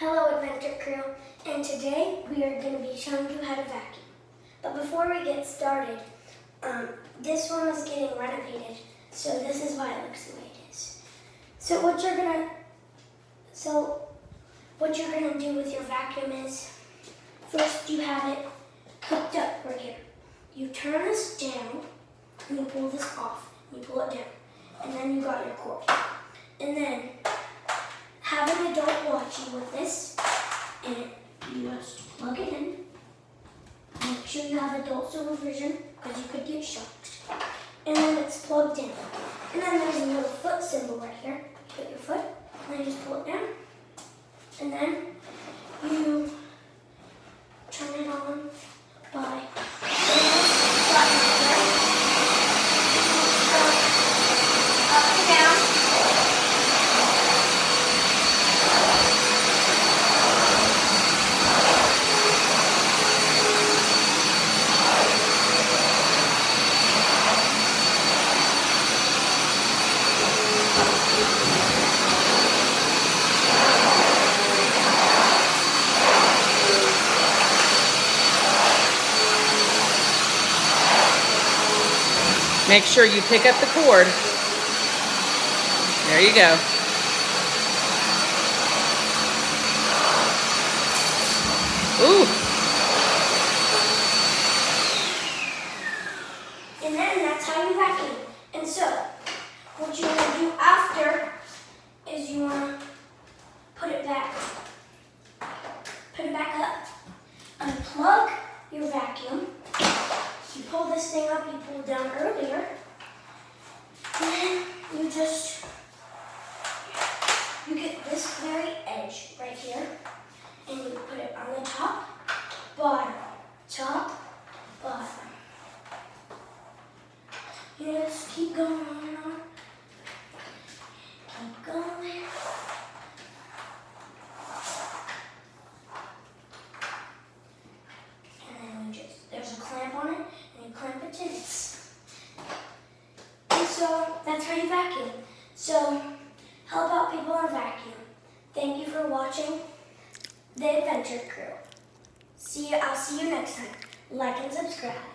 Hello Adventure Crew, and today we are going to be showing you how to vacuum. But before we get started, this one was getting renovated, so this is why it looks the way it is. So what you're gonna do with your vacuum is, first you have it hooked up right here. You turn this down, and you pull this off, and you pull it down, and then you got your cord. And then have an adult watch you with this, and you just plug it in. Make sure you have adult supervision, because you could get shocked. And then it's plugged in. And then there's a little foot symbol right here. Put your foot, and then you just pull it down. And then you turn it on by putting this button here. Up and down. Make sure you pick up the cord. There you go. Ooh. And then that's how you vacuum. And so, what you want to do after is you want to put it back up. Unplug your vacuum. You pull this thing up, you pulled down earlier, and then you get this very edge right here, and you put it on the top, bottom, bottom. You just keep going on and on. Keep going. And then there's a clamp on it, and you clamp it to this. And so that's how you vacuum. So help out people on vacuum. Thank you for watching The Adventure Crew. I'll see you next time. Like and subscribe.